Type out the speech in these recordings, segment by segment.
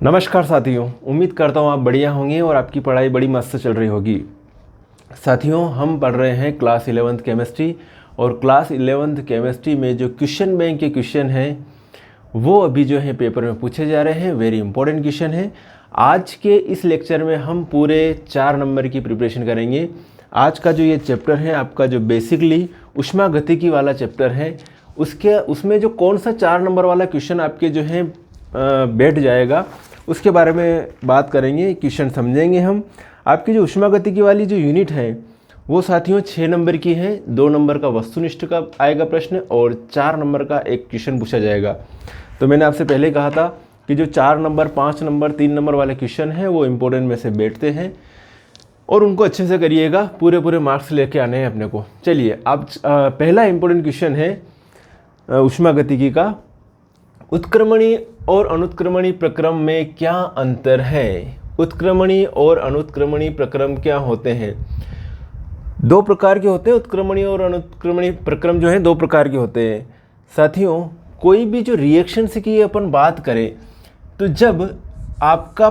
नमस्कार साथियों, उम्मीद करता हूँ आप बढ़िया होंगे और आपकी पढ़ाई बड़ी मस्त चल रही होगी। साथियों, हम पढ़ रहे हैं क्लास 11th केमिस्ट्री और क्लास 11th केमिस्ट्री में जो क्वेश्चन बैंक के क्वेश्चन हैं वो अभी जो है पेपर में पूछे जा रहे हैं। वेरी इंपॉर्टेंट क्वेश्चन है। आज के इस लेक्चर में हम पूरे 4 नंबर की प्रिपरेशन करेंगे। आज का जो ये चैप्टर है आपका जो बेसिकली ऊष्मागतिकी वाला चैप्टर है उसमें जो कौन सा 4 नंबर वाला क्वेश्चन आपके जो है बैठ जाएगा उसके बारे में बात करेंगे। क्वेश्चन समझेंगे हम। आपकी जो ऊष्मागतिकी वाली जो यूनिट है वो साथियों 6 नंबर की है। 2 नंबर का वस्तुनिष्ठ का आएगा प्रश्न और 4 नंबर का एक क्वेश्चन पूछा जाएगा। तो मैंने आपसे पहले कहा था कि जो 4 नंबर 5 नंबर 3 नंबर वाले क्वेश्चन हैं वो इम्पोर्टेंट में से बैठते हैं और उनको अच्छे से करिएगा। पूरे मार्क्स लेके आने हैं अपने को। चलिए, अब पहला इम्पोर्टेंट क्वेश्चन है ऊष्मागतिकी का। उत्क्रमणी और अनुत्क्रमणी प्रक्रम में क्या अंतर है? उत्क्रमणी और अनुत्क्रमणी प्रक्रम क्या होते हैं? 2 प्रकार के होते हैं। उत्क्रमणी और अनुत्क्रमणी प्रक्रम जो है 2 प्रकार के होते हैं। साथियों, कोई भी जो रिएक्शन से की अपन बात करें तो जब आपका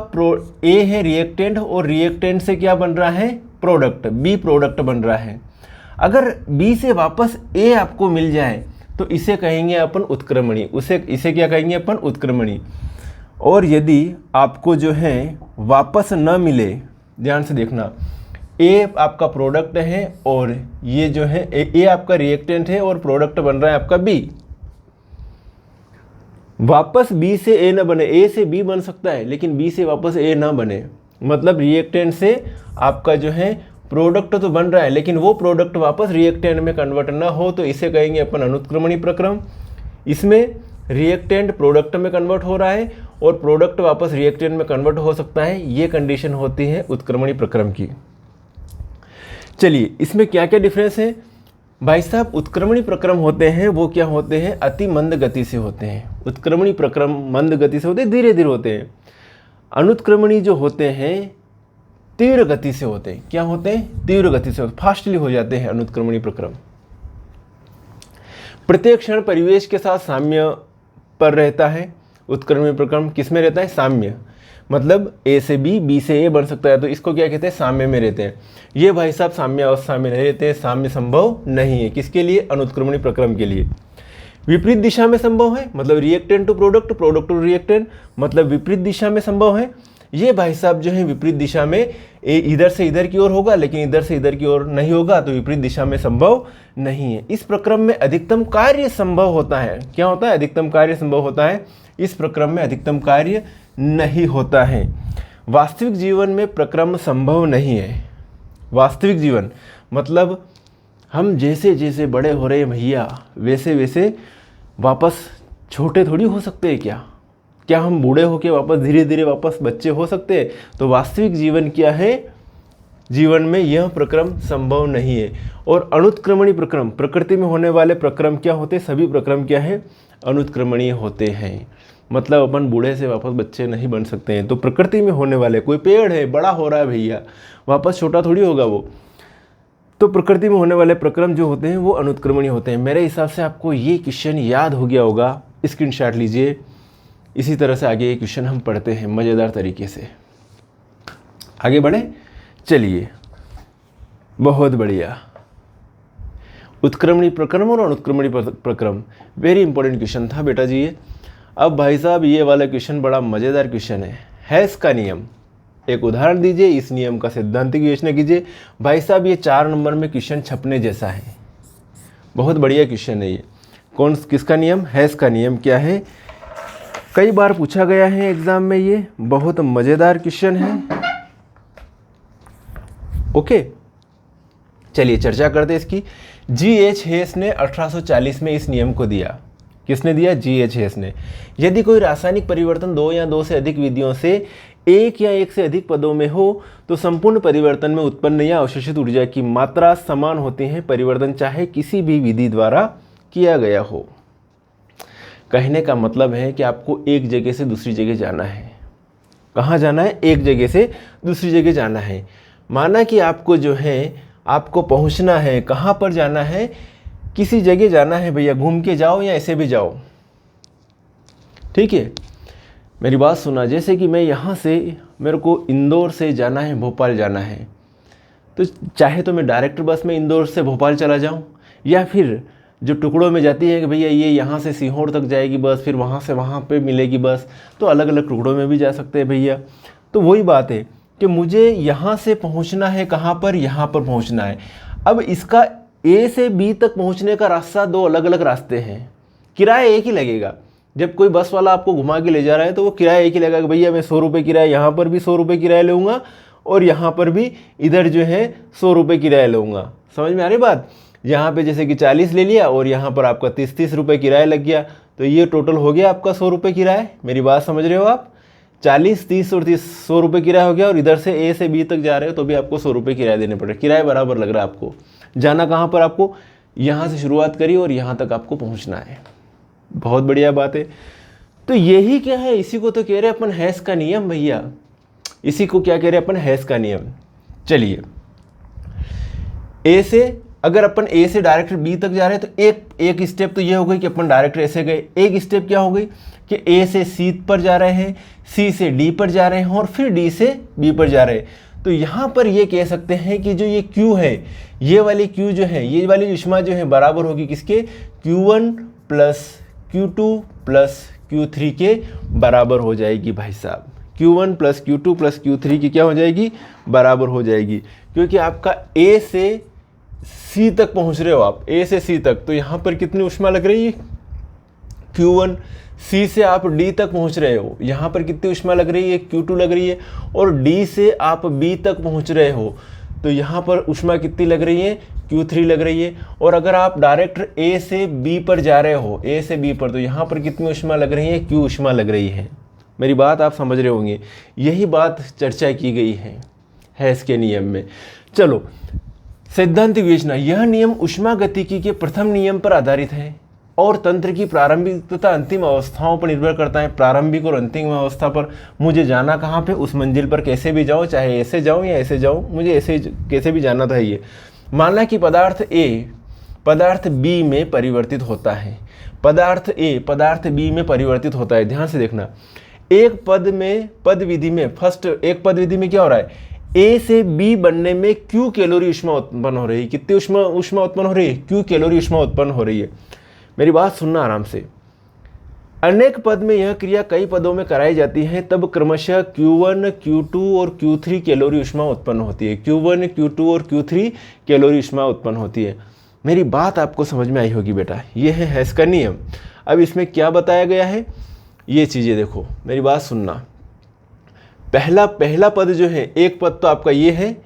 ए है रिएक्टेंट और रिएक्टेंट से क्या बन रहा है? प्रोडक्ट, बी प्रोडक्ट बन रहा है। अगर बी से वापस ए आपको मिल जाए तो इसे कहेंगे अपन उत्क्रमणी। इसे क्या कहेंगे अपन? उत्क्रमणी। और यदि आपको जो है वापस न मिले, ध्यान से देखना, ए आपका प्रोडक्ट है और ये जो है ए आपका रिएक्टेंट है और प्रोडक्ट बन रहा है आपका बी। वापस बी से ए न बने, ए से बी बन सकता है लेकिन बी से वापस ए न बने, मतलब रिएक्टेंट से आपका जो है प्रोडक्ट तो बन रहा है लेकिन वो प्रोडक्ट वापस रिएक्टेंट में कन्वर्ट ना हो तो इसे कहेंगे अपन अनुत्क्रमणी प्रक्रम। इसमें रिएक्टेंट प्रोडक्ट में कन्वर्ट हो रहा है और प्रोडक्ट वापस रिएक्टेंट में कन्वर्ट हो सकता है। ये कंडीशन होती है उत्क्रमणी प्रक्रम की। चलिए, इसमें क्या क्या डिफरेंस है भाई साहब? उत्क्रमणी प्रक्रम होते हैं वो क्या होते हैं? अति मंद गति से होते हैं। उत्क्रमणी प्रक्रम मंद गति से होते हैं, धीरे धीरे होते हैं। अनुत्क्रमणी जो होते हैं तीव्र गति से होते हैं। क्या होते हैं? तीव्र गति से होते, फास्टली हो जाते हैं अनुत्क्रमणी प्रक्रम। प्रत्येक क्षण परिवेश के साथ साम्य पर रहता है। उत्क्रमणी प्रक्रम किस में रहता है? साम्य, मतलब ए से बी, बी से ए बन सकता है तो इसको क्या कहते हैं? साम्य में रहते हैं। ये भाई साहब साम्य अवस्था में नहीं रहते हैं। साम्य संभव नहीं है। किसके लिए? अनुत्क्रमणी प्रक्रम के लिए। विपरीत दिशा में संभव है, मतलब reactant to product, product to reactant, मतलब विपरीत दिशा में संभव है। ये भाई साहब जो है विपरीत दिशा में इधर से इधर की ओर होगा लेकिन इधर से इधर की ओर नहीं होगा, तो विपरीत दिशा में संभव नहीं है। इस प्रक्रम में अधिकतम कार्य संभव होता है। क्या होता है? अधिकतम कार्य संभव होता है। इस प्रक्रम में अधिकतम कार्य नहीं होता है। वास्तविक जीवन में प्रक्रम संभव नहीं है। वास्तविक जीवन मतलब हम जैसे जैसे बड़े हो रहे हैं भैया वैसे वैसे वापस छोटे थोड़ी हो सकते हैं। क्या हम बूढ़े होके वापस धीरे धीरे वापस बच्चे हो सकते हैं? तो वास्तविक जीवन क्या है? जीवन में यह प्रक्रम संभव नहीं है। और अनुत्क्रमणी प्रक्रम, प्रकृति में होने वाले प्रक्रम क्या होते हैं? सभी प्रक्रम क्या है? अनुत्क्रमणीय होते हैं। मतलब अपन बूढ़े से वापस बच्चे नहीं बन सकते हैं। तो प्रकृति में होने वाले, कोई पेड़ है बड़ा हो रहा है भैया, वापस छोटा थोड़ी होगा वो। तो प्रकृति में होने वाले प्रक्रम जो होते हैं वो अनुत्क्रमणीय होते हैं। मेरे हिसाब से आपको ये क्वेश्चन याद हो गया होगा, स्क्रीनशॉट लीजिए। इसी तरह से आगे ये क्वेश्चन हम पढ़ते हैं मज़ेदार तरीके से। आगे बढ़े, चलिए, बहुत बढ़िया। उत्क्रमणी प्रक्रम और अनुत्क्रमणी प्रक्रम, वेरी इंपॉर्टेंट क्वेश्चन था बेटा जी ये। अब भाई साहब ये वाला क्वेश्चन बड़ा मज़ेदार क्वेश्चन है। हैस का नियम, एक उदाहरण दीजिए, इस नियम का सिद्धांतिक विवेचना कीजिए। भाई साहब ये 4 नंबर में क्वेश्चन छपने जैसा है। बहुत बढ़िया क्वेश्चन है ये। किसका नियम? हैस का नियम क्या है? कई बार पूछा गया है एग्जाम में, ये बहुत मज़ेदार क्वेश्चन है। ओके, चलिए चर्चा करते हैं इसकी। G.H. हेस ने 1840 में इस नियम को दिया। किसने दिया? G.H. हेस ने। यदि कोई रासायनिक परिवर्तन 2 या 2 से अधिक विधियों से 1 या 1 से अधिक पदों में हो तो संपूर्ण परिवर्तन में उत्पन्न या अवशोषित ऊर्जा की मात्रा समान होती है, परिवर्तन चाहे किसी भी विधि द्वारा किया गया हो। कहने का मतलब है कि आपको एक जगह से दूसरी जगह जाना है। कहाँ जाना है? एक जगह से दूसरी जगह जाना है। माना कि आपको जो है आपको पहुँचना है, कहाँ पर जाना है? किसी जगह जाना है भैया, घूम के जाओ या ऐसे भी जाओ, ठीक है। मेरी बात सुना, जैसे कि मैं यहाँ से मेरे को इंदौर से जाना है, भोपाल जाना है, तो चाहे तो मैं डायरेक्ट बस में इंदौर से भोपाल चला जाऊँ, या फिर जो टुकड़ों में जाती है कि भैया ये यहाँ से सीहोर तक जाएगी बस, फिर वहाँ से वहाँ पे मिलेगी बस, तो अलग अलग टुकड़ों में भी जा सकते हैं भैया। तो वही बात है कि मुझे यहाँ से पहुँचना है कहाँ पर, यहाँ पर पहुँचना है। अब इसका ए से बी तक पहुँचने का रास्ता दो अलग अलग रास्ते हैं, किराया एक ही लगेगा। जब कोई बस वाला आपको घुमा के ले जा रहा है तो वो किराया एक ही लगेगा कि भैया मैं 100 रुपये किराया, यहाँ पर भी 100 रुपये किराया लूँगा और यहाँ पर भी इधर जो है 100 रुपये किराया लूँगा। समझ में आ रही बात? यहाँ पे जैसे कि 40 ले लिया और यहाँ पर आपका 30 रुपये किराया लग गया, तो ये टोटल हो गया आपका 100 रुपये किराया। मेरी बात समझ रहे हो आप? 40, 30 और 30, 100 रुपये किराया हो गया, और इधर से ए से बी तक जा रहे हो तो भी आपको 100 रुपये किराया देने पड़ रहे। किराया बराबर लग रहा है आपको। जाना कहाँ पर आपको? यहाँ से शुरुआत करी और यहाँ तक आपको पहुँचना है। बहुत बढ़िया बात है। तो यही क्या है, इसी को तो कह रहे हैं अपन हैश का नियम भैया। इसी को क्या कह रहे हैं अपन? हैश का नियम। चलिए, ए से अगर अपन ए से डायरेक्ट बी तक जा रहे हैं तो एक स्टेप तो ये हो गई कि अपन डायरेक्ट ऐसे गए। एक स्टेप क्या हो गई कि ए से सी पर जा रहे हैं, सी से डी पर जा रहे हैं और फिर डी से बी पर जा रहे हैं। तो यहाँ पर ये कह सकते हैं कि जो ये Q है, ये वाली Q जो है, ये वाली ऊष्मा जो है बराबर होगी किसके? Q1 plus Q2 plus Q3 के बराबर हो जाएगी भाई साहब। Q1 plus Q2 plus Q3 की क्या हो जाएगी? बराबर हो जाएगी। क्योंकि आपका ए से सी तक पहुंच रहे हो आप, ए से सी तक, तो यहाँ पर कितनी ऊष्मा लग रही है? Q1। सी से आप डी तक पहुंच रहे हो, यहाँ पर कितनी ऊष्मा लग रही है? Q2 लग रही है। और डी से आप बी तक पहुंच रहे हो तो यहाँ पर ऊष्मा कितनी लग रही है? Q3 लग रही है। और अगर आप डायरेक्ट ए से बी पर जा रहे हो, ए से बी पर, तो यहाँ पर कितनी ऊष्मा लग रही है? Q ऊष्मा लग रही है। मेरी बात आप समझ रहे होंगे। यही बात चर्चा की गई है हैश के नियम में। चलो, सैद्धांतिक विवेचना। यह नियम ऊष्मागतिकी के प्रथम नियम पर आधारित है और तंत्र की प्रारंभिक तथा अंतिम अवस्थाओं पर निर्भर करता है। प्रारंभिक और अंतिम अवस्था पर मुझे जाना कहाँ पे? उस मंजिल पर कैसे भी जाऊँ, चाहे ऐसे जाऊँ या ऐसे जाऊँ, मुझे ऐसे कैसे भी जाना था। ये मानना कि पदार्थ ए पदार्थ बी में परिवर्तित होता है। पदार्थ ए पदार्थ बी में परिवर्तित होता है। ध्यान से देखना, एक पद विधि में एक पद विधि में क्या हो रहा है? ए से बी बनने में Q कैलोरी ऊष्मा उत्पन्न हो रही है। कितनी ऊष्मा उत्पन्न हो रही है? Q कैलोरी ऊष्मा उत्पन्न हो रही है। मेरी बात सुनना आराम से। अनेक पद में यह क्रिया कई पदों में कराई जाती है, तब क्रमशः Q1, Q2 और Q3 कैलोरी ऊष्मा उत्पन्न होती है। Q1, Q2 और Q3 कैलोरी ऊष्मा उत्पन्न होती है। मेरी बात आपको समझ में आई होगी बेटा। यह है हैश का नियम। अब इसमें क्या बताया गया है, ये चीज़ें देखो, मेरी बात सुनना। पहला पद जो है, एक पद तो आपका ये है,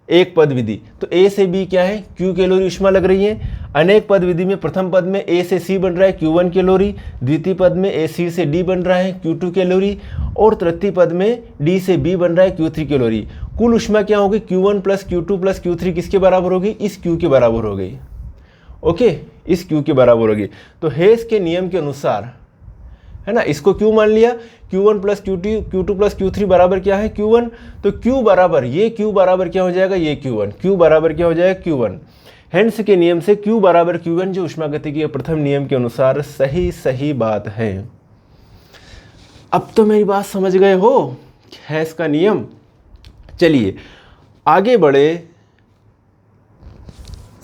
एक पद विधि, तो ए से बी क्या है? Q कैलोरी ऊष्मा लग रही है। अनेक पद विधि में प्रथम पद में ए से सी बन रहा है Q1 कैलोरी, द्वितीय पद में ए सी से डी बन रहा है Q2 कैलोरी, और तृतीय पद में डी से बी बन रहा है Q3 कैलोरी। कुल ऊष्मा क्या होगी? Q1 plus Q2 plus Q3 किसके बराबर होगी? इस Q के बराबर हो गई। ओके, इस Q के बराबर होगी। तो हेस के नियम के अनुसार, है ना, इसको Q मान लिया। Q1 plus Q2 plus Q3 बराबर क्या है? Q1। तो Q बराबर, ये Q बराबर क्या हो जाएगा? ये Q1। Q बराबर क्या हो जाएगा? Q1। हेंस के नियम से Q बराबर Q1 जो ऊष्मागतिकी के प्रथम नियम के अनुसार सही बात है। अब तो मेरी बात समझ गए हो, हेंस का नियम। चलिए आगे बढ़े।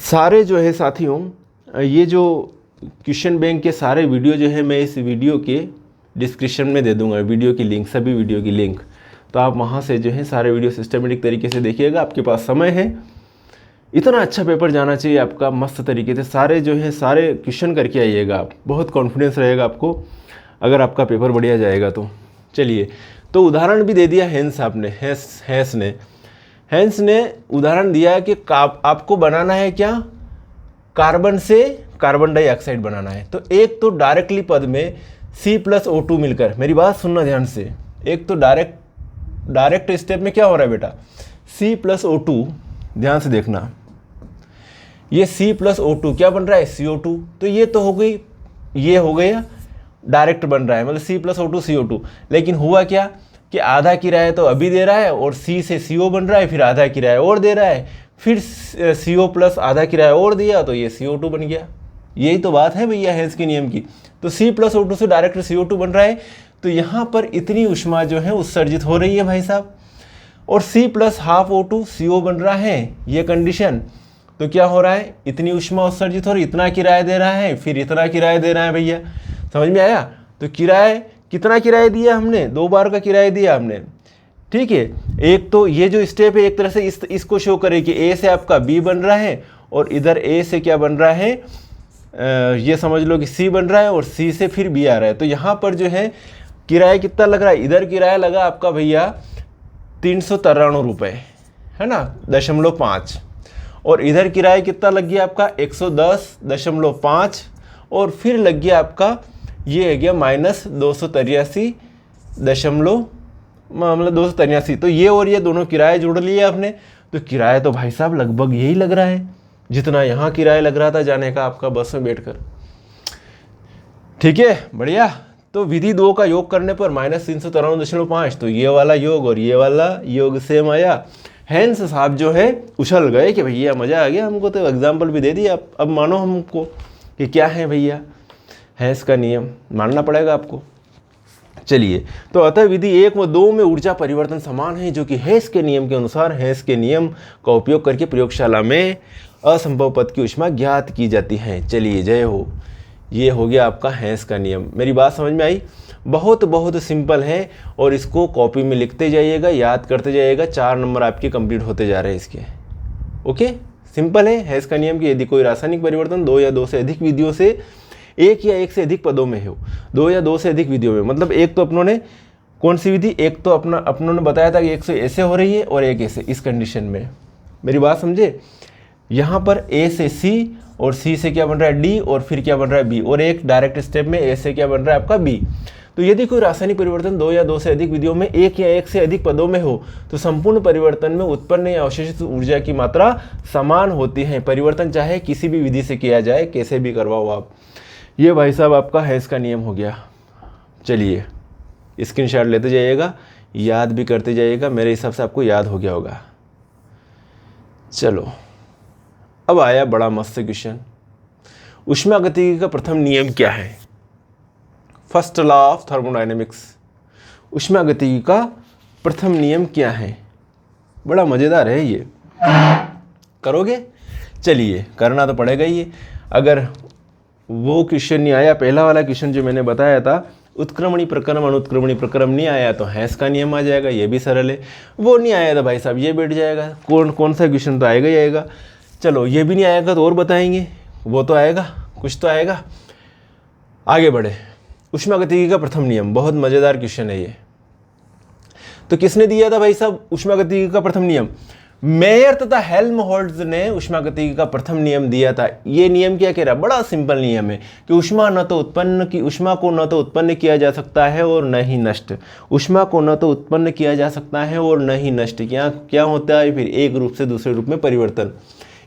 सारे जो है साथियों, ये जो क्वेश्चन बैंक के सारे वीडियो जो है मैं इस वीडियो के डिस्क्रिप्शन में दे दूंगा, वीडियो की लिंक, सभी वीडियो की लिंक। तो आप वहाँ से जो है सारे वीडियो सिस्टमेटिक तरीके से देखिएगा। आपके पास समय है, इतना अच्छा पेपर जाना चाहिए आपका मस्त तरीके से। सारे जो है सारे क्वेश्चन करके आइएगा आप, बहुत कॉन्फिडेंस रहेगा आपको अगर आपका पेपर बढ़िया जाएगा तो। चलिए, तो उदाहरण भी दे दिया हेंस आपने, हेंस ने उदाहरण दिया कि आपको बनाना है क्या? कार्बन से कार्बन डाइऑक्साइड बनाना है। तो एक तो डायरेक्टली पद में C प्लस O2 मिलकर, मेरी बात सुनना ध्यान से, एक तो डायरेक्ट स्टेप में क्या हो रहा है बेटा? C प्लस O2, ध्यान से देखना, ये C प्लस O2 क्या बन रहा है? CO2। तो ये तो हो गई, ये हो गया डायरेक्ट बन रहा है, मतलब C प्लस O2 CO2। लेकिन हुआ क्या कि आधा किराया तो अभी दे रहा है और C से CO बन रहा है, फिर आधा किराया और दे रहा है, फिर CO प्लस आधा किराया और दिया तो ये CO2 बन गया। यही तो बात है भैया हेंस के नियम की। तो C प्लस O2 से डायरेक्ट CO2 बन रहा है, तो यहाँ पर इतनी ऊष्मा जो है उत्सर्जित हो रही है भाई साहब, और C plus half O2 CO बन रहा है, ये कंडीशन। तो क्या हो रहा है, इतनी ऊष्मा उत्सर्जित हो रही, इतना किराया दे रहा है, फिर इतना किराया दे रहा है भैया, समझ में आया। तो किराया कितना किराया दिया हमने, 2 बार का किराया दिया हमने, ठीक है। एक तो ये जो स्टेप है एक तरह से इसको शो करे कि A से आपका B बन रहा है और इधर A से क्या बन रहा है, ये समझ लो कि C बन रहा है और C से फिर B आ रहा है। तो यहाँ पर जो है किराया कितना लग रहा है, इधर किराया लगा आपका भैया 393 रुपये, है ना, 0.5, और इधर किराया कितना लग गया आपका 110.5, और फिर लग गया आपका ये है गया -283 तो ये और ये दोनों किराए जोड़ लिए आपने। तो किराया तो भाई साहब लगभग यही लग रहा है जितना यहाँ किराया लग रहा था जाने का आपका बस में बैठकर, ठीक है, बढ़िया। तो विधि 2 का योग करने पर -393.5, तो ये वाला योग और ये वाला योग सेम आया। हैंस साहब जो है उछल गए कि भैया मज़ा आ गया हमको, तो एग्जाम्पल भी दे दिया, अब मानो हमको कि क्या है भैया, हैंस का नियम मानना पड़ेगा आपको। चलिए, तो अतः विधि 1 व 2 में ऊर्जा परिवर्तन समान है, जो कि हैंस के नियम के अनुसार हैंस के नियम का उपयोग करके प्रयोगशाला में असंभव पद की ऊष्मा ज्ञात की जाती है। चलिए, जय हो। ये हो गया आपका हैंस का नियम। मेरी बात समझ में आई? बहुत बहुत सिंपल है, और इसको कॉपी में लिखते जाइएगा, याद करते जाइएगा, 4 नंबर आपके कंप्लीट होते जा रहे हैं इसके। ओके, सिंपल है हैंस का नियम कि यदि कोई रासायनिक परिवर्तन 2 या 2 से अधिक विधियों से 1 या 1 से अधिक पदों में हो, 2 या 2 से अधिक विधियों में, मतलब एक तो अपनों ने कौन सी विधि, एक तो अपनों ने बताया था कि 1 से ऐसे हो रही है और 1 ऐसे, इस कंडीशन में। मेरी बात समझे, यहाँ पर A से C और C से क्या बन रहा है D, और फिर क्या बन रहा है B, और एक डायरेक्ट स्टेप में A से क्या बन रहा है आपका B। तो यदि कोई रासायनिक परिवर्तन 2 या 2 से अधिक विधियों में 1 या 1 से अधिक पदों में हो, तो संपूर्ण परिवर्तन में उत्पन्न या अवशोषित ऊर्जा की मात्रा समान होती है। परिवर्तन चाहे किसी भी विधि से किया जाए, कैसे भी करवाओ आप। ये भाई साहब आपका हैंस का नियम हो गया। चलिए, स्क्रीनशॉट लेते जाइएगा, याद भी करते जाइएगा, मेरे हिसाब से आपको याद हो गया होगा। चलो, अब आया बड़ा मस्त क्वेश्चन, ऊष्मागतिकी का प्रथम नियम क्या है। फर्स्ट लॉ ऑफ थर्मोडायनेमिक्स, ऊष्मागतिकी का प्रथम नियम क्या है। बड़ा मज़ेदार है ये, करोगे? चलिए, करना तो पड़ेगा ही। अगर वो क्वेश्चन नहीं आया, पहला वाला क्वेश्चन जो मैंने बताया था, उत्क्रमणी प्रक्रम अनुत्क्रमणी प्रक्रम नहीं आया, तो हैंस का नियम आ जाएगा, ये भी सरल है। वो नहीं आया था भाई साहब, ये बैठ जाएगा, कौन सा क्वेश्चन तो आएगा ही आएगा। चलो, ये भी नहीं आएगा तो और बताएंगे, वो तो आएगा, कुछ तो आएगा। आगे बढ़े, ऊष्मागतिकी का प्रथम नियम, बहुत मज़ेदार क्वेश्चन है ये। तो किसने दिया था भाई साहब ऊष्मागतिकी का प्रथम नियम? मेयर तथा हेल्महोल्ट्ज़ ने ऊष्मागतिकी का प्रथम नियम दिया था। ये नियम क्या कह रहा है? बड़ा सिंपल नियम है कि ऊष्मा को न तो उत्पन्न किया जा सकता है और न ही नष्ट। ऊष्मा को न तो उत्पन्न किया जा सकता है और न ही नष्ट। क्या होता है फिर? एक रूप से दूसरे रूप में परिवर्तन।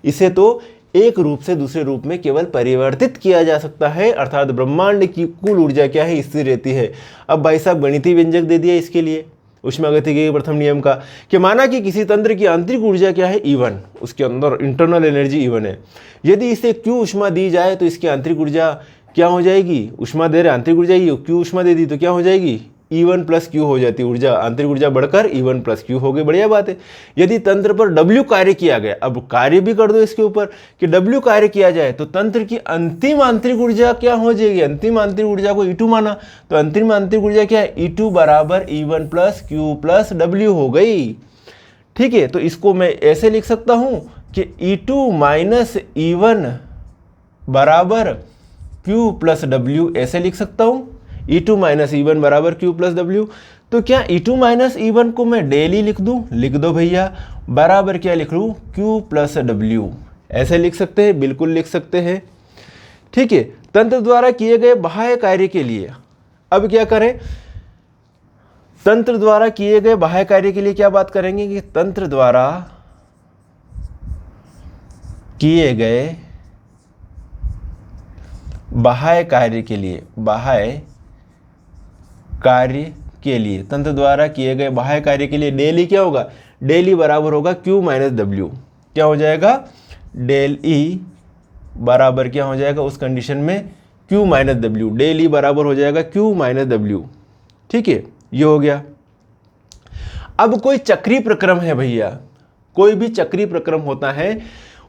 इसे तो एक रूप से दूसरे रूप में केवल परिवर्तित किया जा सकता है, अर्थात ब्रह्मांड की कुल ऊर्जा क्या है? स्थिर रहती है। अब भाई साहब गणितीय व्यंजक दे दिया इसके लिए ऊष्मागतिकी के प्रथम नियम का, कि माना कि किसी तंत्र की आंतरिक ऊर्जा क्या है? E1, उसके अंदर इंटरनल एनर्जी E1 है। यदि इसे Q ऊष्मा दी जाए तो इसकी आंतरिक ऊर्जा क्या हो जाएगी? ऊष्मा दे रहे आंतरिक ऊर्जा Q ऊष्मा दे दी तो क्या हो जाएगी? E1 प्लस Q हो जाती है ऊर्जा, आंतरिक ऊर्जा बढ़कर E1 प्लस Q हो गई। बढ़िया बात है। यदि तंत्र पर W कार्य किया गया, अब कार्य भी कर दो इसके ऊपर कि W कार्य किया जाए, तो तंत्र की अंतिम आंतरिक ऊर्जा क्या हो जाएगी? अंतिम आंतरिक ऊर्जा को E2 माना, तो अंतिम आंतरिक ऊर्जा क्या है? E2 बराबर E1 plus Q plus W हो गई। ठीक है, तो इसको मैं ऐसे लिख सकता हूं कि E2 माइनस E1 बराबर Q प्लस W, ऐसे लिख सकता हूं। E2 माइनस E1 बराबर Q प्लस W। तो क्या E2 माइनस E1 को मैं डेली लिख दूं? लिख दो भैया, बराबर क्या लिख लूं? Q प्लस W, ऐसे लिख सकते हैं, बिल्कुल लिख सकते हैं। ठीक है, तंत्र द्वारा किए गए बाह्य कार्य के लिए अब क्या करें? तंत्र द्वारा किए गए बाह्य कार्य के लिए क्या बात करेंगे कि तंत्र द्वारा किए गए बाह्य कार्य के लिए, बाह्य कार्य के लिए, तंत्र द्वारा किए गए बाह्य कार्य के लिए डेल ई क्या होगा? डेल ई बराबर होगा Q माइनस W। क्या हो जाएगा? डेल ई बराबर क्या हो जाएगा उस कंडीशन में? Q minus W। Del E बराबर हो जाएगा Q माइनस W। ठीक है, ये हो गया। अब कोई चक्रीय प्रक्रम है भैया, कोई भी चक्रीय प्रक्रम होता है,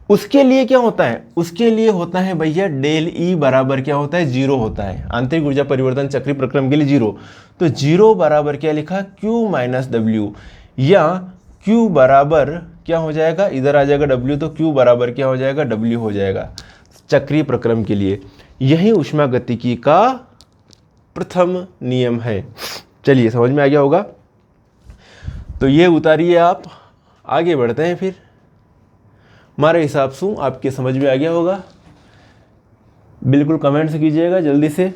उसके लिए क्या होता है, उसके लिए होता है भैया डेल ई बराबर क्या होता है, 0 होता है। आंतरिक ऊर्जा परिवर्तन चक्रीय प्रक्रम के लिए 0, तो 0 बराबर क्या लिखा, Q माइनस डब्ल्यू, या Q बराबर क्या हो जाएगा, इधर आ जाएगा W, तो Q बराबर क्या हो जाएगा, W हो जाएगा चक्रीय प्रक्रम के लिए। यही ऊष्मागतिकी का प्रथम नियम है। चलिए समझ में आ गया होगा, तो ये उतारिए आप, आगे बढ़ते हैं फिर। हमारे हिसाब से आपके समझ में आ गया होगा, बिल्कुल कमेंट्स कीजिएगा जल्दी से।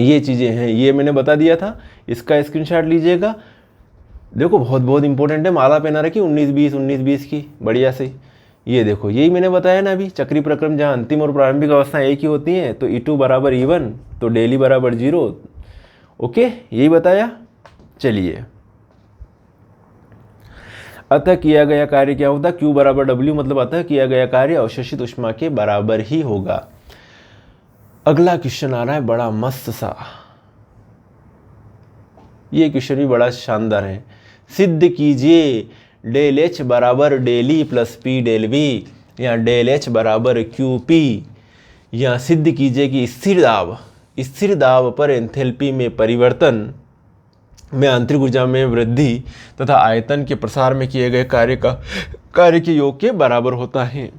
ये चीज़ें हैं, ये मैंने बता दिया था, इसका स्क्रीनशॉट लीजिएगा। देखो बहुत बहुत इंपॉर्टेंट है, माला पहना रखी 19-20 की बढ़िया से। ये देखो यही मैंने बताया ना अभी, चक्रीय प्रक्रम जहाँ अंतिम और प्रारंभिक अवस्था एक ही होती हैं, तो E2 बराबर E1, तो डेल ई बराबर 0। ओके, यही बताया। चलिए, अतः किया गया कार्य क्या होता है, Q बराबर W, मतलब अतः किया गया कार्य अवशोषित ऊष्मा के बराबर ही होगा। अगला क्वेश्चन आ रहा है बड़ा मस्त सा, ये क्वेश्चन भी बड़ा शानदार है। सिद्ध कीजिए डेल H बराबर del E plus P del V, या डेल H बराबर QP, या सिद्ध कीजिए कि स्थिर दाब पर एंथैल्पी में परिवर्तन में आंतरिक ऊर्जा में वृद्धि तथा आयतन के प्रसार में किए गए कार्य के योग के बराबर होता है।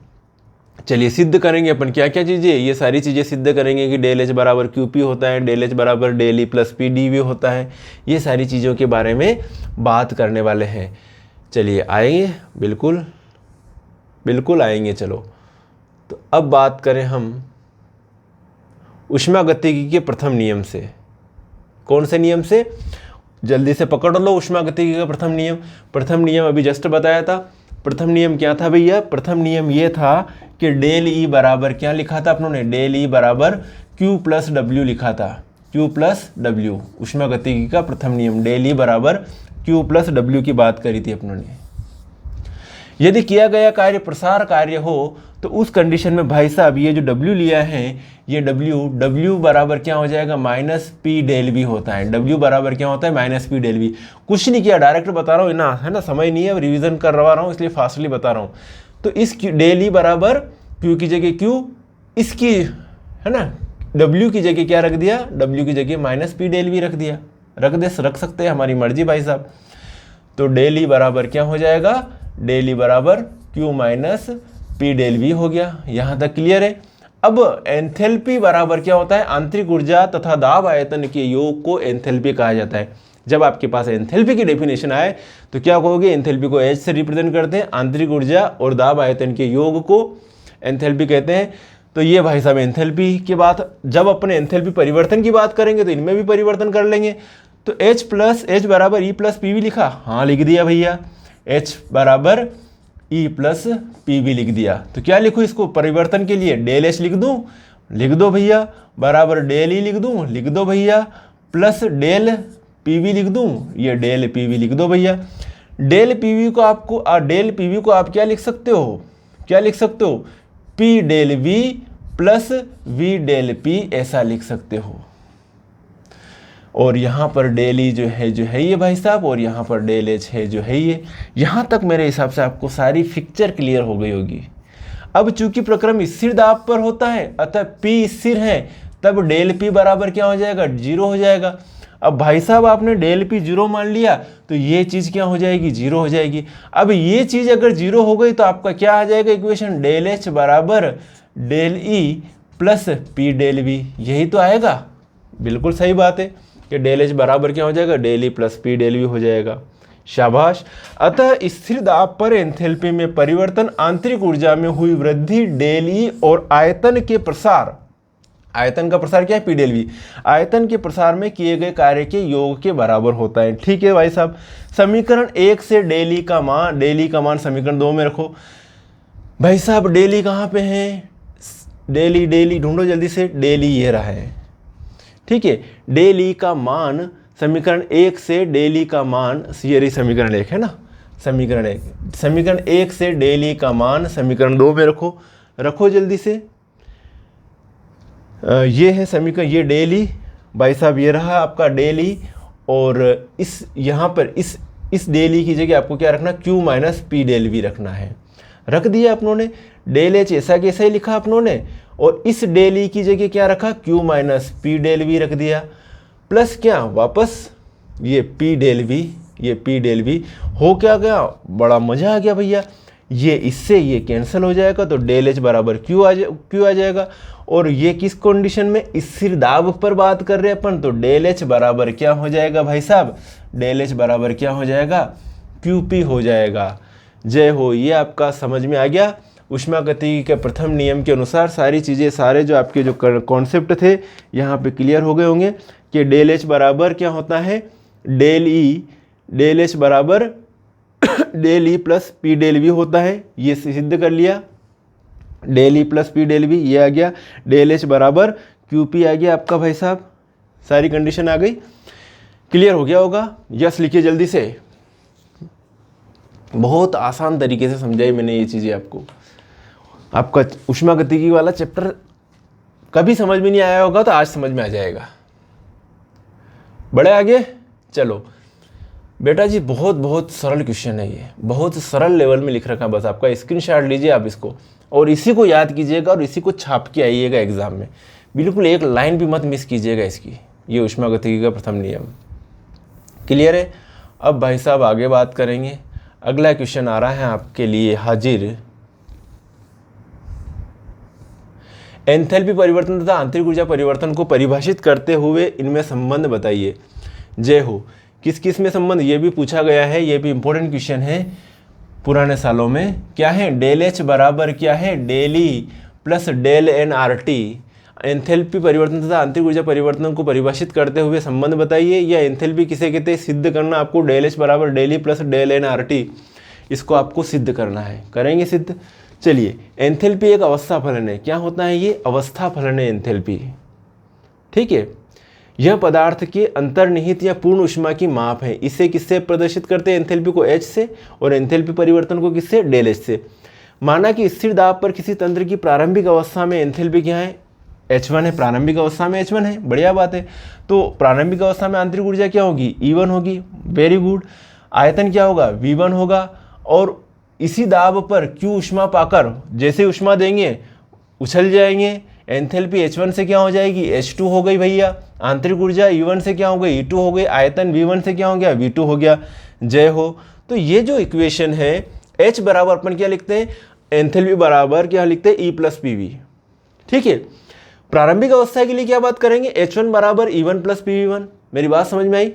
चलिए सिद्ध करेंगे अपन क्या क्या चीज़ें, ये सारी चीज़ें सिद्ध करेंगे कि डेल H बराबर QP होता है, डेल H बराबर del E plus P DV होता है। ये सारी चीज़ों के बारे में बात करने वाले हैं। चलिए आएंगे, बिल्कुल बिल्कुल आएंगे। चलो तो अब बात करें हम ऊष्मागतिकी के प्रथम नियम से। कौन से नियम से, जल्दी से पकड़ लो ऊष्मागतिकी का प्रथम नियम। प्रथम नियम अभी जस्ट बताया था। प्रथम नियम क्या था भैया, प्रथम नियम ये था कि डेल ई बराबर क्या लिखा था अपनों ने, डेल ई बराबर Q प्लस W लिखा था, Q प्लस W। ऊष्मागतिकी का प्रथम नियम डेल ई बराबर Q प्लस W की बात करी थी अपनों ने। यदि किया गया कार्य प्रसार कार्य हो तो उस कंडीशन में भाई साहब ये जो W लिया है, ये W बराबर क्या हो जाएगा, माइनस P डेल V होता है। W बराबर क्या होता है, माइनस P डेल V। कुछ नहीं किया, डायरेक्ट बता रहा हूँ ना, है ना, समय नहीं है, अब रिवीजन करवा रहा हूँ इसलिए फास्टली बता रहा हूँ। तो इस डेल E बराबर Q की जगह Q, इसकी है ना W की जगह क्या रख दिया, W की जगह माइनस P डेल V रख दिया। रख सकते हैं, हमारी मर्जी भाई साहब। तो डेल E बराबर क्या हो जाएगा, डेल E बराबर Q minus P del V हो गया। यहाँ तक क्लियर है। अब एंथैल्पी बराबर क्या होता है, आंतरिक ऊर्जा तथा दाब आयतन के योग को एंथैल्पी कहा जाता है। जब आपके पास एंथैल्पी की डेफिनेशन आए तो क्या कहोगे, एंथैल्पी को H से रिप्रेजेंट करते हैं, आंतरिक ऊर्जा और दाब आयतन के योग को एंथैल्पी कहते हैं। तो ये भाई साहब एंथैल्पी की बात, जब अपने एंथैल्पी परिवर्तन की बात करेंगे तो इनमें भी परिवर्तन कर लेंगे। तो H बराबर E प्लस PV लिखा, हाँ लिख दिया भैया, H बराबर E प्लस PV लिख दिया। तो क्या लिखूँ इसको परिवर्तन के लिए, डेल H लिख दूँ, लिख दो भैया, बराबर डेल E लिख दूँ, लिख दो भैया, प्लस डेल PV लिख दूँ, ये डेल PV लिख दो भैया। डेल PV को आप क्या लिख सकते हो, क्या लिख सकते हो, P del V plus V del P ऐसा लिख सकते हो। और यहाँ पर डेल ई जो है ये भाई साहब, और यहाँ पर डेल H है जो है ये। यहाँ तक मेरे हिसाब से आपको सारी पिक्चर क्लियर हो गई होगी। अब चूंकि प्रक्रम स्थिर दाब पर होता है, अतः P स्थिर है, तब डेल P बराबर क्या हो जाएगा, 0 हो जाएगा। अब भाई साहब आपने डेल P 0 मान लिया तो ये चीज़ क्या हो जाएगी, 0 हो जाएगी। अब ये चीज़ अगर 0 हो गई तो आपका क्या आ जाएगा इक्वेशन, डेल H बराबर del E plus P del V, यही तो आएगा। बिल्कुल सही बात है कि डेल H बराबर क्या हो जाएगा, del E plus P del V हो जाएगा। शाबाश। अतः स्थिर दाब पर एंथैल्पी में परिवर्तन आंतरिक ऊर्जा में हुई वृद्धि डेल E और आयतन के प्रसार, आयतन का प्रसार क्या है, P डेल V, आयतन के प्रसार में किए गए कार्य के योग के बराबर होता है। ठीक है भाई साहब। समीकरण 1 से डेल E का मान समीकरण 2 में रखो। भाई साहब डेल E कहाँ पे है, डेल E ढूंढो जल्दी से, डेल E ये रहा है। ठीक है, डेल E का मान समीकरण 1 से डेल E का मान, ये रही समीकरण 1 है ना, समीकरण 1, समीकरण 1 से डेल E का मान समीकरण 2 में रखो जल्दी से। ये है समीकरण, ये डेल E भाई साहब ये रहा आपका डेल ई, और इस यहाँ पर इस डेल ई की जगह आपको क्या रखना, Q minus P del V रखना है। रख दिया अपनों ने, डेल एच ऐसा कैसा ही लिखा अपनों ने, और इस डेल ई की जगह क्या रखा, Q minus P del V रख दिया, प्लस क्या वापस ये पी डेल वी, ये पी डेल वी हो क्या गया, बड़ा मज़ा आ गया भैया। ये इससे ये कैंसिल हो जाएगा तो डेल एच बराबर क्यू आ जाएगा। और ये किस कंडीशन में, स्थिर दाब पर बात कर रहे हैं अपन, तो डेल एच बराबर क्या हो जाएगा भाई साहब, डेल एच बराबर क्या हो जाएगा, क्यू पी हो जाएगा। जय हो, ये आपका समझ में आ गया। ऊष्मागतिकी के प्रथम नियम के अनुसार सारी चीज़ें, सारे जो आपके जो कॉन्सेप्ट थे यहाँ पे क्लियर हो गए होंगे कि डेल एच बराबर क्या होता है, डेल ई, डेल एच बराबर del E plus P del V होता है, ये सिद्ध कर लिया। Del E plus P del V ये आ गया, डेल एच बराबर क्यू पी आ गया आपका भाई साहब। सारी कंडीशन आ गई, क्लियर हो गया होगा। यस लिखिए जल्दी से, बहुत आसान तरीके से समझाई मैंने ये चीज़ें आपको। आपका ऊष्मागतिकी वाला चैप्टर कभी समझ में नहीं आया होगा तो आज समझ में आ जाएगा। बड़े आगे चलो बेटा जी, बहुत बहुत सरल क्वेश्चन है ये, बहुत सरल लेवल में लिख रखा है। बस आपका स्क्रीनशॉट लीजिए आप इसको, और इसी को याद कीजिएगा और इसी को छाप के आइएगा एग्जाम में। बिल्कुल एक लाइन भी मत मिस कीजिएगा इसकी। ये ऊष्मागतिकी का प्रथम नियम क्लियर है। अब भाई साहब आगे बात करेंगे। अगला क्वेश्चन आ रहा है आपके लिए हाजिर। एंथैल्पी परिवर्तन तथा आंतरिक ऊर्जा परिवर्तन को परिभाषित करते हुए इनमें संबंध बताइए। जय हो, किस किस में संबंध, ये भी पूछा गया है, ये भी इंपॉर्टेंट क्वेश्चन है पुराने सालों में। क्या है, डेल एच बराबर क्या है, del E plus del N R T. Enthalpy परिवर्तन तथा आंतरिक ऊर्जा परिवर्तन को परिभाषित करते हुए संबंध बताइए। या एंथैल्पी किसे कहते हैं, सिद्ध करना आपको, डेल एच बराबर del E plus del N R T, इसको आपको सिद्ध करना है। करेंगे सिद्ध। चलिए, एंथैल्पी एक अवस्था फलन है। क्या होता है ये, अवस्था फलन है एंथैल्पी, ठीक है। यह पदार्थ के अंतर्निहित या पूर्ण ऊष्मा की माप है। इसे किससे प्रदर्शित करते हैं, एंथैल्पी को H से, और एंथैल्पी परिवर्तन को किससे, डेल एच से। माना कि स्थिर दाब पर किसी तंत्र की प्रारंभिक अवस्था में एंथैल्पी क्या है, H1 है, प्रारंभिक अवस्था में H1 है, बढ़िया बात है। तो प्रारंभिक अवस्था में आंतरिक ऊर्जा क्या होगी, E1 होगी, वेरी गुड। आयतन क्या होगा, V1 होगा। और इसी दाब पर Q ऊष्मा पाकर जैसे ऊष्मा देंगे उछल जाएंगे। एंथैल्पी H1 से क्या हो जाएगी, H2 हो गई भैया। आंतरिक ऊर्जा E1 से क्या हो गई, E2 हो गई। आयतन V1 से क्या हो गया, V2 हो गया। जय हो। तो ये जो इक्वेशन है, H बराबर अपन क्या लिखते हैं, एंथैल्पी बराबर क्या लिखते हैं, E प्लस पी वी, ठीक है। प्रारंभिक अवस्था के लिए क्या बात करेंगे, H1 बराबर E1 प्लस PV1। मेरी बात समझ में आई।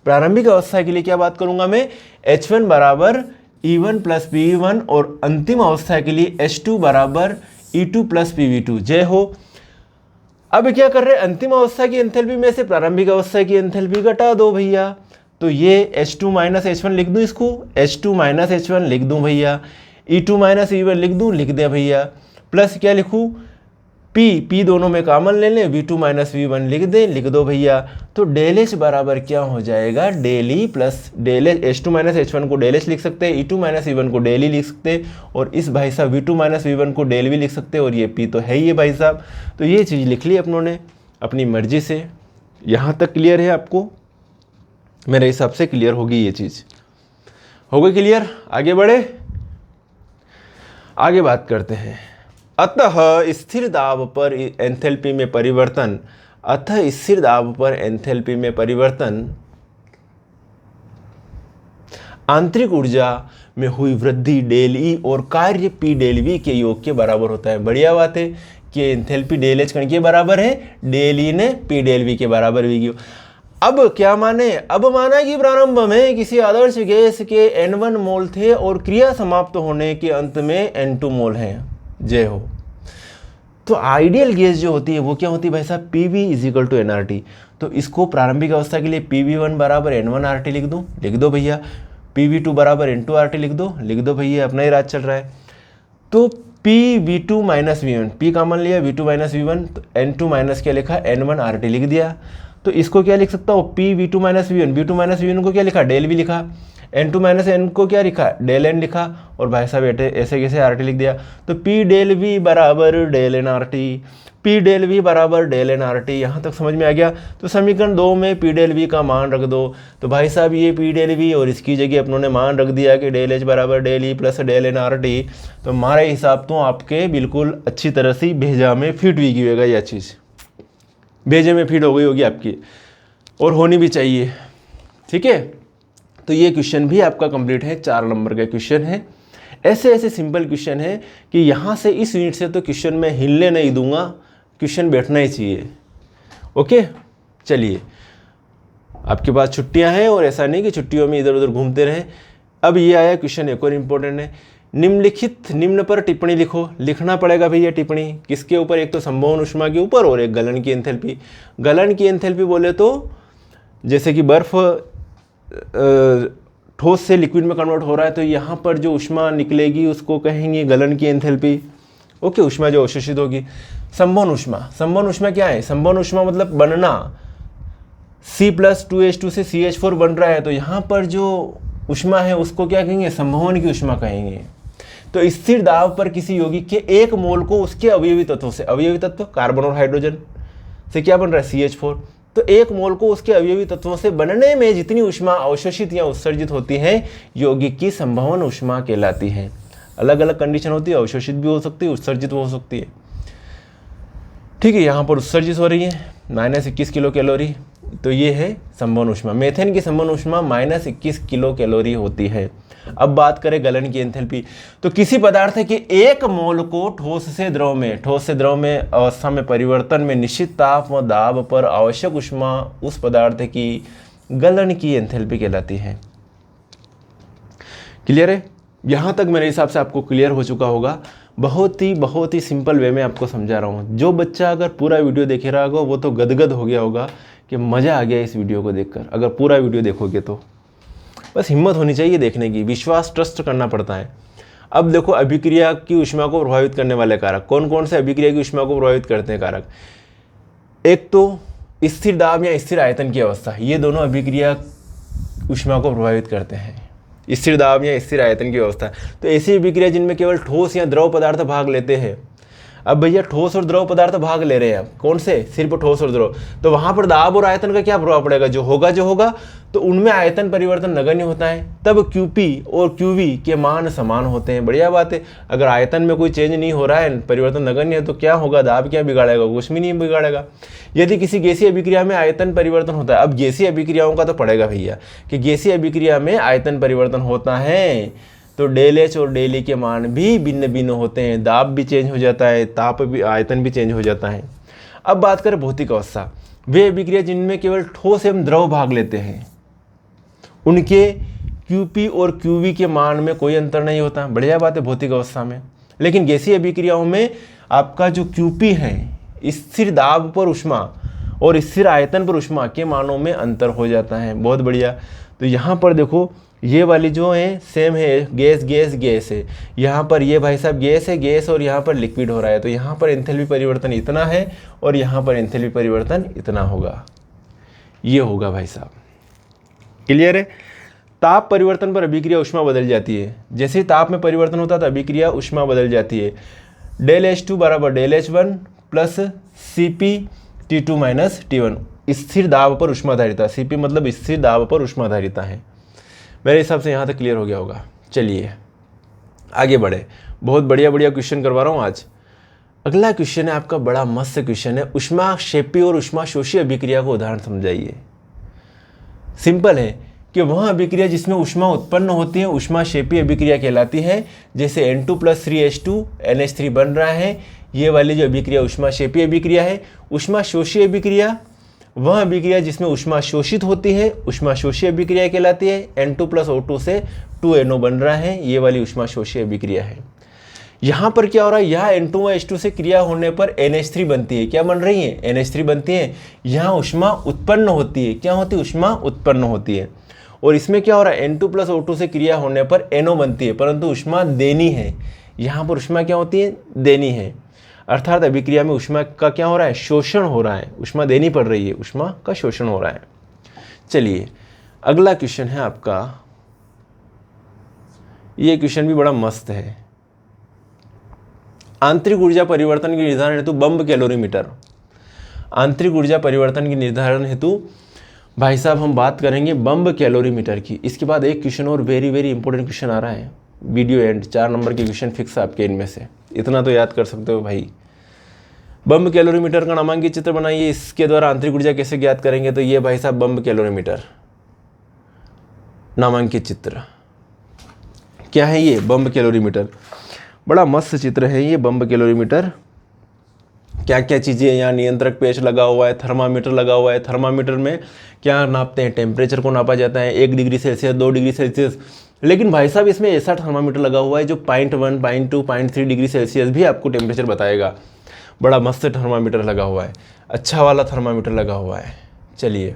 प्रारंभिक अवस्था के लिए क्या बात करूंगा मैं, H1 बराबर E1 प्लस PV1, और अंतिम अवस्था के लिए H2 बराबर E2 प्लस PV2। जय हो। अब क्या कर रहे हैं, अंतिम अवस्था की एंथैल्पी में से प्रारंभिक अवस्था की एंथैल्पी घटा दो भैया। तो ये H2 माइनस H1 लिख दूं, इसको H2 माइनस H1 लिख दूं भैया, E2 माइनस E1 लिख दूं, लिख दे भैया, प्लस क्या लिखूं, P दोनों में कॉमन ले लें, V2 माइनस V1 लिख दें, लिख दो भैया। तो डेल एच बराबर क्या हो जाएगा, del E plus del H. H2 minus H1 को डेल एच लिख सकते हैं, E2 माइनस E1 को डेल ई लिख सकते हैं, और इस भाई साहब V2 माइनस V1 को डेल वी लिख सकते हैं, और ये P तो है ही है भाई साहब। तो ये चीज़ लिख ली अपनों ने अपनी मर्जी से। यहाँ तक क्लियर है आपको, मेरे हिसाब से क्लियर होगी ये चीज़, हो गई क्लियर। आगे बढ़े, आगे बात करते हैं। अतः स्थिर दाब पर एंथैल्पी में परिवर्तन, अतः स्थिर दाब पर एंथैल्पी में परिवर्तन आंतरिक ऊर्जा में हुई वृद्धि डेल ई और कार्य पी डेल वी के योग के बराबर होता है। बढ़िया बात है कि एंथैल्पी डेल एच कण के बराबर है, डेल ई ने पी डेल वी के बराबर भी की। अब क्या माने, अब माना कि प्रारंभ में किसी आदर्श गैस के N1 मोल थे और क्रिया समाप्त होने के अंत में N2 मोल हैं। जय हो। तो आइडियल गैस जो होती है वो क्या होती है भाई साहब, PV is equal to NRT। तो इसको प्रारंभिक अवस्था के लिए PV1 बराबर N1 RT लिख दूँ, लिख दो भैया। PV2 बराबर N2 RT लिख दो भैया, अपना ही राज चल रहा है। तो PV2 minus V1, P common लिया, V2 माइनस V1, तो N2 माइनस क्या लिखा, N1 RT लिख दिया। तो इसको क्या लिख सकता हूँ, PV2 minus V1, V2 minus V1 को क्या लिखा, डेल भी लिखा। N2 माइनस N को क्या लिखा, डेल N लिखा, और भाई साहब ऐसे कैसे RT लिख दिया। तो P डेल V बराबर del N RT P del V बराबर डेल एन आर टी, यहाँ तक समझ में आ गया। तो समीकरण 2 में पी डेल वी का मान रख दो। तो भाई साहब ये पी डेल वी और इसकी जगह अपनों ने मान रख दिया कि डेल एच बराबर del E plus del N R T. तो हमारे हिसाब तो आपके बिल्कुल अच्छी तरह से भेजा में फिट भी की होगा, यह चीज़ भेजे में फिट हो गई होगी आपकी, और होनी भी चाहिए। ठीक है, तो ये क्वेश्चन भी आपका कंप्लीट है, 4 नंबर का क्वेश्चन है। ऐसे ऐसे सिंपल क्वेश्चन है कि यहाँ से इस यूनिट से तो क्वेश्चन मैं हिलने नहीं दूंगा, क्वेश्चन बैठना ही चाहिए। ओके, चलिए, आपके पास छुट्टियां हैं और ऐसा नहीं कि छुट्टियों में इधर उधर घूमते रहें। अब ये आया क्वेश्चन एक और इम्पोर्टेंट है, निम्नलिखित निम्न पर टिप्पणी लिखो। लिखना पड़ेगा भैया टिप्पणी किसके ऊपर, एक तो संभवन ऊष्मा के ऊपर और एक गलन की एंथैल्पी। गलन की एंथैल्पी बोले तो जैसे कि बर्फ ठोस से लिक्विड में कन्वर्ट हो रहा है, तो यहाँ पर जो ऊष्मा निकलेगी उसको कहेंगे गलन की एंथैल्पी। ओके, ऊष्मा जो अवशोषित होगी। संभवन ऊष्मा, संभवन ऊष्मा क्या है, संभवन ऊष्मा मतलब बनना, C+2H2 से CH4 बन रहा है, तो यहाँ पर जो ऊष्मा है उसको क्या कहेंगे, संभवन की ऊष्मा कहेंगे। तो स्थिर दाब पर किसी यौगिक के 1 मोल को उसके अवयवी तत्वों से, अवयवी तत्व कार्बन और हाइड्रोजन से क्या बन रहा है, CH4, तो 1 मोल को उसके अवयवी तत्वों से बनने में जितनी ऊष्मा अवशोषित या उत्सर्जित होती है यौगिक की संभवन ऊष्मा कहलाती है। अलग अलग कंडीशन होती है, अवशोषित भी हो सकती है, उत्सर्जित भी हो सकती है। ठीक है, यहाँ पर उत्सर्जित हो रही है -21 किलो कैलोरी, तो ये है संभवन ऊष्मा। मेथेन की संभवन ऊष्मा -21 किलो कैलोरी होती है। अब बात करें गलन की एंथैल्पी, तो किसी पदार्थ के 1 मोल को ठोस से द्रव में अवस्था में परिवर्तन में निश्चित ताप व दाब पर आवश्यक ऊष्मा उस पदार्थ की गलन की एंथैल्पी कहलाती है। क्लियर है? यहाँ तक मेरे हिसाब से आपको क्लियर हो चुका होगा। बहुत ही सिंपल वे में आपको समझा रहा हूँ। जो बच्चा अगर पूरा वीडियो देखे रहा होगा वो तो गदगद हो गया होगा कि मज़ा आ गया इस वीडियो को देखकर। अगर पूरा वीडियो देखोगे तो बस हिम्मत होनी चाहिए देखने की, विश्वास ट्रस्ट करना पड़ता है। अब देखो, अभिक्रिया की ऊष्मा को प्रभावित करने वाले कारक कौन कौन से अभिक्रिया की ऊष्मा को प्रभावित करते हैं कारक। एक तो स्थिर दाब या स्थिर आयतन की अवस्था, ये दोनों अभिक्रिया ऊष्मा को प्रभावित करते हैं। स्थिर दाब या स्थिर आयतन की अवस्था, तो ऐसी अभिक्रिया जिनमें केवल ठोस या द्रव पदार्थ भाग लेते हैं। अब भैया ठोस और द्रव पदार्थ भाग ले रहे हैं, कौन से, सिर्फ ठोस और द्रव, तो वहां पर दाब और आयतन का क्या प्रभाव पड़ेगा, जो होगा तो उनमें आयतन परिवर्तन नगण्य होता है, तब QP और QV के मान समान होते हैं। बढ़िया बात है। अगर आयतन में कोई चेंज नहीं हो रहा है, परिवर्तन नगण्य है, तो क्या होगा, दाब क्या बिगाड़ेगा, कुछ भी नहीं बिगाड़ेगा। यदि किसी गैसीय अभिक्रिया में आयतन परिवर्तन होता है, अब गैसीय अभिक्रियाओं का तो पड़ेगा भैया कि गैसीय अभिक्रिया में आयतन परिवर्तन होता है, तो डेल एच और डेल ई के मान भी भिन्न भिन्न होते हैं, दाब भी चेंज हो जाता है, ताप भी, आयतन भी चेंज हो जाता है। अब बात करें भौतिक अवस्था, वे अभिक्रिया जिनमें केवल ठोस एवं द्रव भाग लेते हैं, उनके QP और QV के मान में कोई अंतर नहीं होता। बढ़िया बात है भौतिक अवस्था में। लेकिन गैसीय अभिक्रियाओं में आपका जो QP है, स्थिर दाब पर ऊष्मा और स्थिर आयतन पर ऊष्मा के मानों में अंतर हो जाता है। बहुत बढ़िया। तो यहाँ पर देखो, ये वाली जो है सेम है, गैस है। यहाँ पर ये भाई साहब गैस और यहाँ पर लिक्विड हो रहा है, तो यहाँ पर एंथैल्पी परिवर्तन इतना है और यहाँ पर एंथैल्पी परिवर्तन इतना होगा, ये होगा भाई साहब। क्लियर है? ताप परिवर्तन पर अभिक्रिया ऊष्मा बदल जाती है। जैसे ही ताप में परिवर्तन होता है तो अभिक्रिया ऊष्मा बदल जाती है। डेल H2 बराबर del H1 plus CP T2 minus T1, स्थिर दाब पर ऊष्माधारिता। CP मतलब स्थिर दाब पर ऊष्माधारिता है। मेरे हिसाब से यहाँ तक क्लियर हो गया होगा। चलिए आगे बढ़े, बहुत बढ़िया क्वेश्चन करवा रहा हूँ आज। अगला क्वेश्चन है आपका, बड़ा मस्त क्वेश्चन है, ऊष्माक्षेपी और ऊष्माशोषी अभिक्रिया को उदाहरण समझाइए। सिंपल है कि वह अभिक्रिया जिसमें ऊष्मा उत्पन्न होती है ऊष्माक्षेपी अभिक्रिया कहलाती है। जैसे N2 + 3H2 NH3 बन रहा है, ये वाली जो अभिक्रिया ऊष्माक्षेपी अभिक्रिया है। ऊष्माशोषी अभिक्रिया वह अभिक्रिया जिसमें ऊष्मा शोषित होती है ऊष्माशोषी अभिक्रिया कहलाती है। N2 + O2 से 2NO बन रहा है, ये वाली ऊष्माशोषी अभिक्रिया है। यहाँ पर क्या हो रहा है, यहाँ N2 व H2 से क्रिया होने पर NH3 बनती है। क्या बन रही है, NH3 बनती है। यहाँ ऊष्मा उत्पन्न होती है, क्या होती है, ऊष्मा उत्पन्न होती है। और इसमें क्या हो रहा है, N2 + O2 से क्रिया होने पर NO बनती है, परंतु ऊष्मा देनी है। यहाँ पर ऊष्मा क्या होती है, देनी है। अर्थात अभिक्रिया में ऊष्मा का क्या हो रहा है, शोषण हो रहा है। ऊष्मा देनी पड़ रही है, ऊष्मा का शोषण हो रहा है। चलिए अगला क्वेश्चन है आपका, ये क्वेश्चन भी बड़ा मस्त है। आंतरिक ऊर्जा परिवर्तन के निर्धारण हेतु बम्ब कैलोरीमीटर। आंतरिक ऊर्जा परिवर्तन के निर्धारण हेतु भाई साहब हम बात करेंगे बम्ब कैलोरीमीटर की। इसके बाद एक क्वेश्चन और वेरी वेरी इंपॉर्टेंट क्वेश्चन आ रहा है, वीडियो एंड 4 नंबर के क्वेश्चन फिक्स आपके इनमें से, इतना तो याद कर सकते हो भाई। बम्ब कैलोरीमीटर का नामांकित चित्र बनाइए, इसके द्वारा आंतरिक ऊर्जा कैसे ज्ञात करेंगे। तो ये भाई साहब बम्ब कैलोरीमीटर नामांकित चित्र क्या है, ये बम्ब कैलोरीमीटर। बड़ा मस्त चित्र है ये बम्ब कैलोरीमीटर। क्या क्या चीज़ें, यहाँ नियंत्रक पेच लगा हुआ है, थर्मामीटर लगा हुआ है। थर्मामीटर में क्या नापते हैं, टेम्परेचर को नापा जाता है, 1 डिग्री सेल्सियस 2 डिग्री सेल्सियस। लेकिन भाई साहब इसमें ऐसा थर्मामीटर लगा हुआ है जो 0.1 0.2 0.3 डिग्री सेल्सियस भी आपको टेम्परेचर बताएगा। बड़ा मस्त थर्मामीटर लगा हुआ है, अच्छा वाला थर्मामीटर लगा हुआ है। चलिए,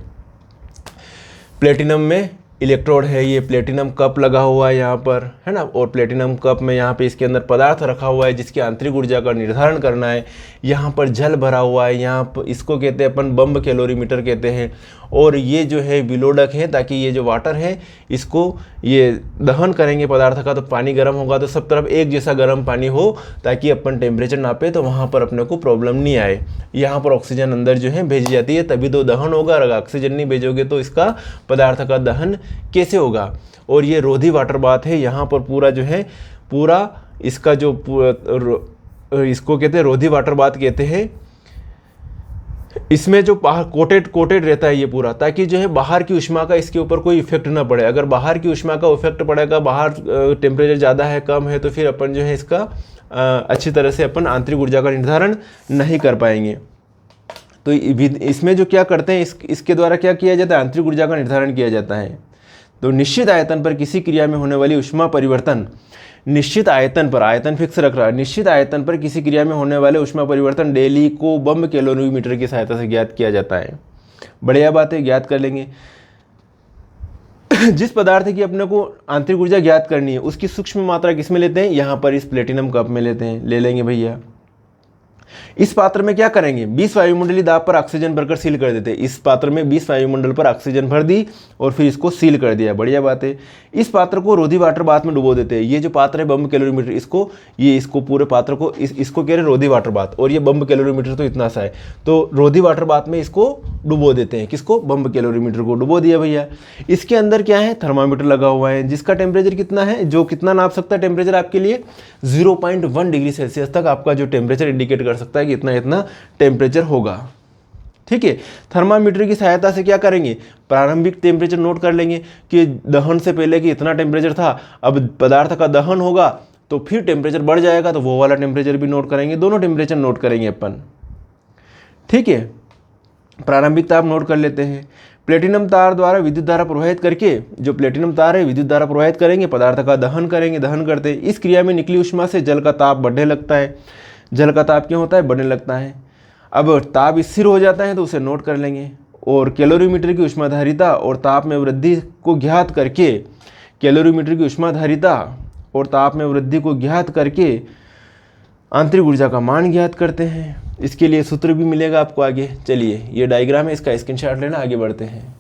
प्लेटिनम में इलेक्ट्रोड है, ये प्लेटिनम कप लगा हुआ है यहाँ पर, है ना। और प्लेटिनम कप में यहाँ पे इसके अंदर पदार्थ रखा हुआ है जिसकी आंतरिक ऊर्जा का निर्धारण करना है। यहाँ पर जल भरा हुआ है, यहाँ पर इसको कहते हैं अपन बम्ब कैलोरीमीटर कहते हैं। और ये जो है विलोडक है, ताकि ये जो वाटर है इसको ये दहन करेंगे पदार्थ का, तो पानी गर्म होगा तो सब तरफ एक जैसा गर्म पानी हो, ताकि अपन टेम्परेचर नापे तो वहाँ पर अपने को प्रॉब्लम नहीं आए। यहाँ पर ऑक्सीजन अंदर जो है भेजी जाती है, तभी तो दहन होगा। अगर ऑक्सीजन नहीं भेजोगे तो इसका पदार्थ का दहन कैसे होगा। और ये रोधी वाटर बाथ है, यहाँ पर पूरा जो है पूरा इसका जो इसको कहते हैं रोधी वाटर बाथ कहते हैं। इसमें जो बाहर कोटेड रहता है ये पूरा, ताकि जो है बाहर की ऊष्मा का इसके ऊपर कोई इफेक्ट ना पड़े। अगर बाहर की ऊष्मा का इफेक्ट पड़ेगा, बाहर टेम्परेचर ज़्यादा है कम है, तो फिर अपन जो है इसका अच्छी तरह से अपन आंतरिक ऊर्जा का निर्धारण नहीं कर पाएंगे। तो इसमें जो क्या करते हैं, इसके द्वारा क्या किया जाता है, आंतरिक ऊर्जा का निर्धारण किया जाता है। तो निश्चित आयतन पर किसी क्रिया में होने वाली ऊष्मा परिवर्तन, निश्चित आयतन पर, आयतन फिक्स रख रहा है, निश्चित आयतन पर किसी क्रिया में होने वाले ऊष्मा परिवर्तन डेली को बम्ब कैलोरीमीटर की सहायता से ज्ञात किया जाता है। बढ़िया बात है, ज्ञात कर लेंगे। जिस पदार्थ की अपने को आंतरिक ऊर्जा ज्ञात करनी है उसकी सूक्ष्म मात्रा किस में लेते हैं, यहाँ पर इस प्लेटिनम कप में लेते हैं, ले लेंगे भैया। इस पात्र में क्या करेंगे, 20 वायुमंडलीय दाब पर ऑक्सीजन भरकर सील कर देते हैं। इस पात्र में 20 वायुमंडल पर ऑक्सीजन भर दी और फिर इसको सील कर दिया। बढ़िया बात है। इस पात्र को रोधी वाटर बाथ में डुबो देते हैं। ये जो पात्र है बम्ब कैलोरीमीटर, इसको पूरे पात्र को इसको कह रहे हैं रोधी वाटर बाथ, और ये बम्ब कैलोरीमीटर तो इतना सा है, तो रोधी वाटर बाथ में इसको डुबो देते हैं। किसको, बम्ब कैलोरीमीटर को डुबो दिया भैया। इसके अंदर क्या है, थर्मामीटर लगा हुआ है जिसका टेम्परेचर कितना है, जो कितना नाप सकता है टेम्परेचर आपके लिए 0.1 डिग्री सेल्सियस तक आपका जो टेम्परेचर इंडिकेट कर सकता है कि इतना इतना टेम्परेचर होगा। ठीक है, थर्मामीटर की सहायता से क्या करेंगे, प्रारंभिक टेम्परेचर नोट कर लेंगे कि दहन से पहले कि इतना टेम्परेचर था, अब पदार्थ का दहन होगा तो फिर टेम्परेचर बढ़ जाएगा, तो वो वाला टेम्परेचर भी नोट करेंगे। दोनों टेम्परेचर नोट करेंगे अपन। ठीक है, प्रारंभिक ताप नोट कर लेते हैं। प्लेटिनम तार द्वारा विद्युत धारा प्रवाहित करके, जो प्लेटिनम तार है विद्युत धारा प्रवाहित करेंगे, पदार्थ का दहन करेंगे। दहन करते इस क्रिया में निकली ऊष्मा से जल का ताप बढ़ने लगता है। जल का ताप क्यों होता है, बढ़ने लगता है। अब ताप स्थिर हो जाता है तो उसे नोट कर लेंगे। और कैलोरीमीटर की ऊष्माधारिता और ताप में वृद्धि को ज्ञात करके, कैलोरीमीटर की ऊष्माधारिता और ताप में वृद्धि को ज्ञात करके आंतरिक ऊर्जा का मान ज्ञात करते हैं। इसके लिए सूत्र भी मिलेगा आपको आगे। चलिए, ये डायग्राम है, इसका स्क्रीनशॉट लेना, आगे बढ़ते हैं।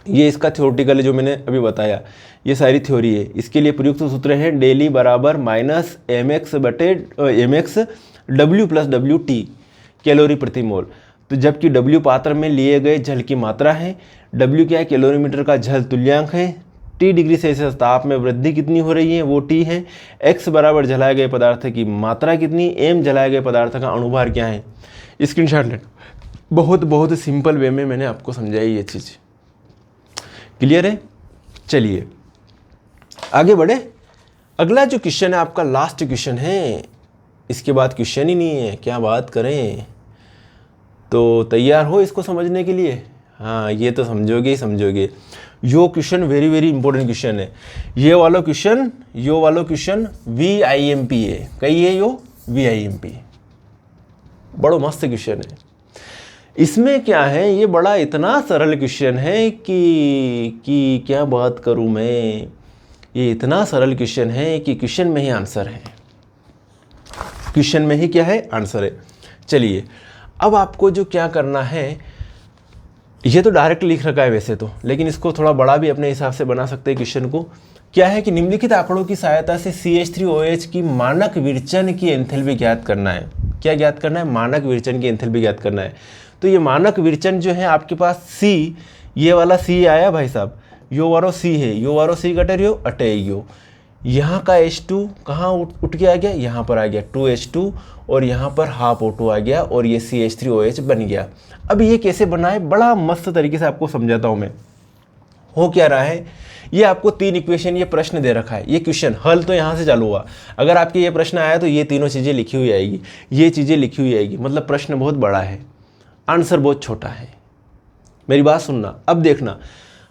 ये इसका थ्योरेटिकल जो मैंने अभी बताया, ये सारी थ्योरी है। इसके लिए प्रयुक्त सूत्र है डेली बराबर minus mx W plus WT calorie प्रति मोल। तो जबकि W पात्र में लिए गए जल की मात्रा है, W क्या है, कैलोरीमीटर का जल तुल्यांक है, T डिग्री सेल्सियस ताप में वृद्धि कितनी हो रही है वो T है, x बराबर जलाए गए पदार्थ की मात्रा कितनी, m जलाए गए पदार्थ का अणुभार क्या है। स्क्रीनशॉट लेना। बहुत सिंपल वे में मैंने आपको समझाई ये चीज़। क्लियर है। चलिए आगे बढ़े। अगला जो क्वेश्चन है आपका लास्ट क्वेश्चन है, इसके बाद क्वेश्चन ही नहीं है, क्या बात करें। तो तैयार हो इसको समझने के लिए। हाँ, ये तो समझोगे ही समझोगे। यो question very very important question है। ये वाला क्वेश्चन VIMP है। कही है यो VIMP, बड़ो मस्त क्वेश्चन है। इसमें क्या है, ये बड़ा इतना सरल क्वेश्चन है कि क्या बात करूं मैं। ये इतना सरल क्वेश्चन है कि क्वेश्चन में ही आंसर है। क्वेश्चन में ही क्या है, आंसर है। चलिए, अब आपको जो क्या करना है, ये तो डायरेक्ट लिख रखा है वैसे तो, लेकिन इसको थोड़ा बड़ा भी अपने हिसाब से बना सकते हैं क्वेश्चन को। क्या है कि निम्नलिखित आंकड़ों की सहायता से CH3OH की मानक विरचन की एंथैल्पी ज्ञात करना है। क्या ज्ञात करना है? मानक विरचन की एंथैल्पी ज्ञात करना है। तो ये मानक विरचन जो है आपके पास C, ये वाला C आया भाई साहब, यो वारो C है, यो वारो C कटे रियो अटे यो, यहाँ का H2 कहाँ उठ के आ गया, यहाँ पर आ गया 2H2 और यहाँ पर हाफ O2 आ गया और ये CH3OH बन गया। अब ये कैसे बना है, बड़ा मस्त तरीके से आपको समझाता हूँ मैं। हो क्या रहा है, ये आपको 3 इक्वेशन ये प्रश्न दे रखा है, ये क्वेश्चन हल तो यहाँ से चालू हुआ। अगर आपके ये प्रश्न आया तो ये तीनों चीज़ें लिखी हुई आएगी, ये चीज़ें लिखी हुई आएगी, मतलब प्रश्न बहुत बड़ा है, आंसर बहुत छोटा है। मेरी बात सुनना, अब देखना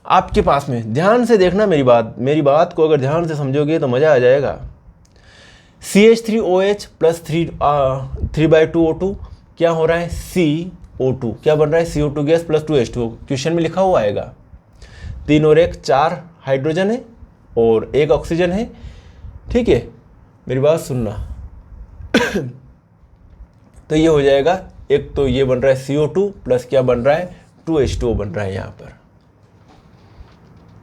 आपके पास में, ध्यान से देखना मेरी बात को अगर ध्यान से समझोगे तो मज़ा आ जाएगा। CH3OH प्लस 3/2O2 क्या हो रहा है, CO2 क्या बन रहा है, CO2 gas plus 2H2O, question में लिखा हुआ आएगा। 3 और 1 4 हाइड्रोजन है और 1 ऑक्सीजन है, ठीक है। मेरी बात सुनना तो ये हो जाएगा, एक तो ये बन रहा है CO2 प्लस क्या बन रहा है, 2H2O बन रहा है यहाँ पर,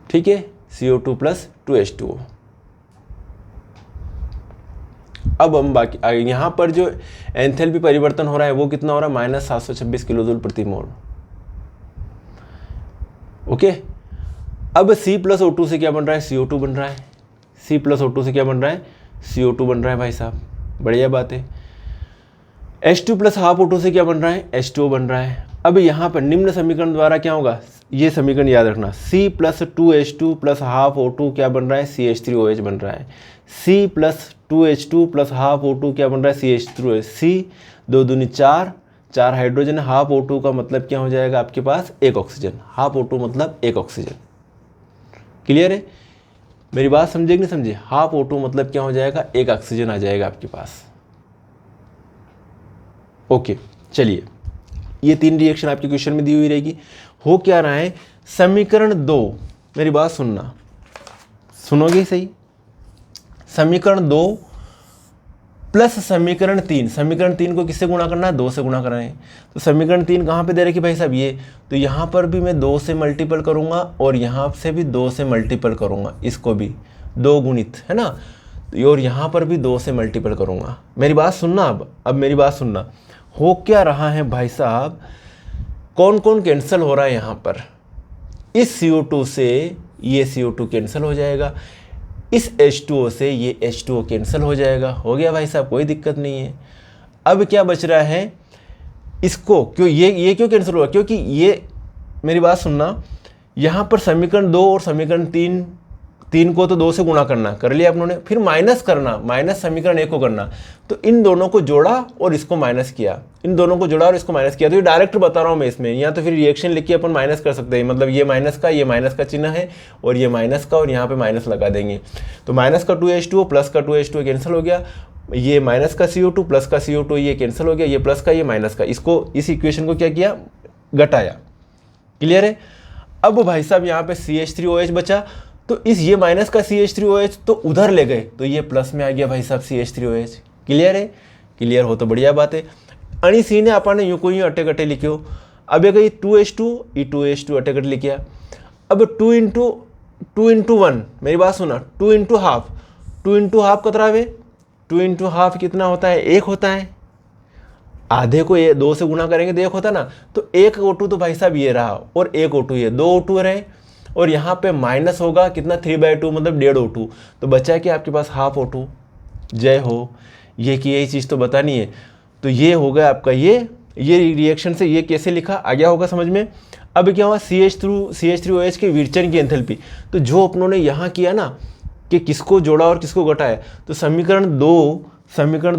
ठीक है, CO2 प्लस 2H2O। अब हम बाकी यहाँ पर जो एंथैल्पी परिवर्तन हो रहा है वो कितना हो रहा है, -726 किलोजूल प्रति मोल। ओके, अब C प्लस O2 से क्या बन रहा है, CO2 बन रहा है। C प्लस O2 से क्या बन रहा है, CO2 बन रहा है भाई साहब, बढ़िया बात है। H2 प्लस हाफ O2 से क्या बन रहा है, H2O बन रहा है। अब यहाँ पर निम्न समीकरण द्वारा क्या होगा, ये समीकरण याद रखना, C plus 2H2 plus half O2 क्या बन रहा है, CH3OH बन रहा है। C plus 2H2 plus half O2 क्या बन रहा है, CH3OH। C 2 दूनी 4, 4 हाइड्रोजन, हाफ O2 का मतलब क्या हो जाएगा आपके पास, 1 ऑक्सीजन, हाफ O2 मतलब 1 ऑक्सीजन। क्लियर है, मेरी बात समझे कि नहीं समझे, हाफ O2 मतलब क्या हो जाएगा, 1 ऑक्सीजन आ जाएगा आपके पास। ओके, चलिए, ये 3 रिएक्शन आपके क्वेश्चन में दी हुई रहेगी। हो क्या रहा है, समीकरण 2, मेरी बात सुनना, सुनोगे सही, समीकरण 2 प्लस समीकरण 3, समीकरण 3 को किससे गुणा करना है, 2 से गुणा करना है। तो समीकरण 3 कहाँ पे दे रखी भाई साहब, ये, तो यहाँ पर भी मैं 2 से मल्टीपल करूँगा और यहाँ से भी 2 से मल्टीपल करूँगा, इसको भी 2 गुणित है ना, और यहाँ पर भी 2 से मल्टीपल करूँगा। मेरी बात सुनना, अब मेरी बात सुनना, हो क्या रहा है भाई साहब, कौन कौन कैंसिल हो रहा है यहाँ पर, इस CO2 से ये CO2 कैंसिल हो जाएगा, इस H2O से ये H2O कैंसिल हो जाएगा। हो गया भाई साहब, कोई दिक्कत नहीं है। अब क्या बच रहा है, इसको क्यों, ये क्यों कैंसिल हुआ, क्योंकि ये, मेरी बात सुनना, यहाँ पर समीकरण 2 और समीकरण 3 को तो 2 से गुणा करना, कर लिया आप लोगों ने, फिर माइनस करना, माइनस समीकरण 1 को करना, तो इन दोनों को जोड़ा और इसको माइनस किया, इन दोनों को जोड़ा और इसको माइनस किया। तो ये डायरेक्ट बता रहा हूँ मैं इसमें, या तो फिर रिएक्शन लिख के अपन माइनस कर सकते हैं, मतलब ये माइनस का चिन्ह है और ये माइनस का, और यहाँ पे माइनस लगा देंगे। तो माइनस का 2H2O प्लस का 2H2O कैंसिल हो गया, ये माइनस का CO2 प्लस का CO2 ये कैंसिल हो गया, ये प्लस का ये माइनस का, इसको, इस इक्वेशन को क्या किया, घटाया। क्लियर है। अब भाई साहब यहाँ पे CH3OH बचा, तो इस ये माइनस का CH3OH तो उधर ले गए, तो ये प्लस में आ गया भाई साहब CH3OH। क्लियर है, क्लियर हो तो बढ़िया बात है। अणी सी ने अपन यूँ को यूँ अटे कटे लिखियो, अब ये 2H2 ये 2H2 अटे कटे लिखिया। अब 2 इंटू 1, मेरी बात सुना, 2 इंटू हाफ कतरावे, 2 इंटू हाफ कितना होता है, 1 होता है। आधे को ये 2 से गुणा करेंगे तो 1 होता ना, तो 1 O2 तो भाई साहब ये रहा और 1 O2 ये, 2 O2 रहे, और यहाँ पे माइनस होगा कितना, 3/2 मतलब 1.5 O2, तो बचा कि आपके पास हाफ O2। जय हो, ये कि यही चीज़ तो बतानी है। तो ये हो गया आपका ये रिएक्शन से ये कैसे लिखा आ गया होगा समझ में। अब क्या हुआ, CH3OH के विरचन की एंथैल्पी, तो जो अपनों ने यहाँ किया ना कि किसको जोड़ा और किसको घटाया, तो समीकरण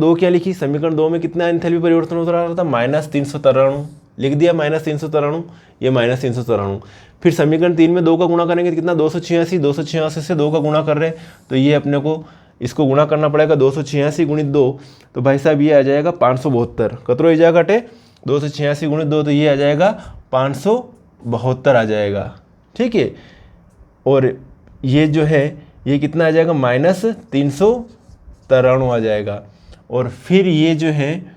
2 क्या लिखी, समीकरण 2 में कितना एंथैल्पी परिवर्तन होता रहा था, -393 लिख दिया, -393, ये -393। फिर समीकरण 3 में 2 का गुणा करेंगे तो कितना, 286 से 2 का गुणा कर रहे हैं, तो ये अपने को इसको गुणा करना पड़ेगा, 286 गुणित 2, तो भाई साहब ये आ जाएगा 572, कतरो ही जाएगा घटे, 286 गुणित 2, तो ये आ जाएगा 572 आ जाएगा, ठीक है। और ये जो है ये कितना आ जाएगा, -393 आ जाएगा, और फिर ये जो है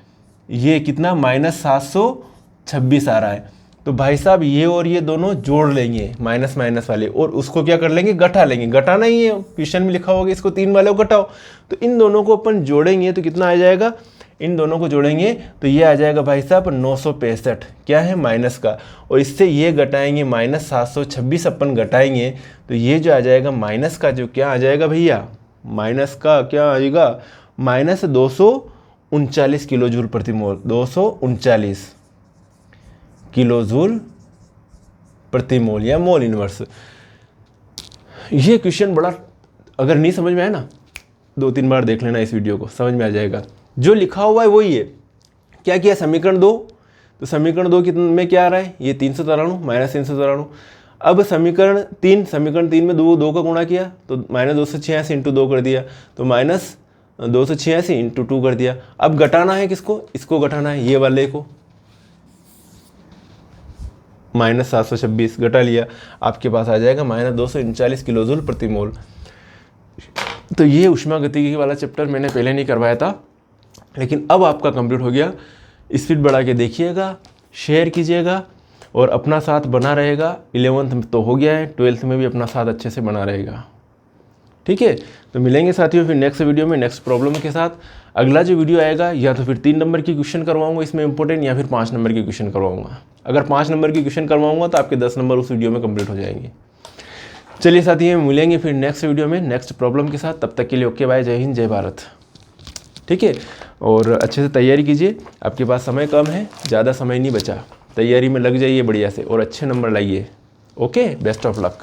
ये कितना, -726 आ रहा है। तो भाई साहब ये और ये दोनों जोड़ लेंगे माइनस माइनस वाले, और उसको क्या कर लेंगे, घटा लेंगे। घटाना ही है, क्वेश्चन में लिखा होगा इसको 3 वाले को घटाओ। तो इन दोनों को अपन जोड़ेंगे तो कितना आ जाएगा, इन दोनों को जोड़ेंगे तो ये आ जाएगा भाई साहब 965, क्या है माइनस का, और इससे ये घटाएंगे माइनस 726 अपन घटाएंगे तो ये जो आ जाएगा माइनस का जो क्या आ जाएगा भैया, माइनस का क्या आएगा, माइनस 239 किलो जूल प्रति मोल, 239 किलो जूल प्रति मोल या मोल इनवर्स। ये क्वेश्चन बड़ा, अगर नहीं समझ में आया ना 2-3 बार देख लेना इस वीडियो को, समझ में आ जाएगा। जो लिखा हुआ है वही है। क्या किया, समीकरण 2, तो समीकरण 2 में क्या आ रहा है, ये 393 माइनस 393। अब समीकरण 3 में 2 का गुणा किया तो माइनस 286 इंटू 2 कर दिया, तो माइनस 286 इंटू 2 कर दिया। अब घटाना है किसको, इसको घटाना है, ये वाले को, माइनस 726 घटा लिया, आपके पास आ जाएगा माइनस 239 किलो जूल प्रति मोल। तो ये ऊष्मागतिकी वाला चैप्टर मैंने पहले नहीं करवाया था, लेकिन अब आपका कंप्लीट हो गया। स्पीड बढ़ा के देखिएगा, शेयर कीजिएगा और अपना साथ बना रहेगा। 11th में तो हो गया है, 12th में भी अपना साथ अच्छे से बना रहेगा। ठीक है, तो मिलेंगे साथियों फिर नेक्स्ट वीडियो में नेक्स्ट प्रॉब्लम के साथ। अगला जो वीडियो आएगा या तो फिर 3 नंबर की क्वेश्चन करवाऊंगा इसमें इंपॉर्टेंट, या फिर 5 नंबर की क्वेश्चन करवाऊंगा। अगर 5 नंबर की क्वेश्चन करवाऊंगा तो आपके 10 नंबर उस वीडियो में कंप्लीट हो जाएंगे। चलिए साथियों, मिलेंगे फिर नेक्स्ट वीडियो में नेक्स्ट प्रॉब्लम के साथ। तब तक के लिए ओके बाय, जय हिंद जय भारत। ठीक है, और अच्छे से तैयारी कीजिए, आपके पास समय कम है, ज़्यादा समय नहीं बचा, तैयारी में लग जाइए बढ़िया से और अच्छे नंबर लाइए। Okay, best of luck.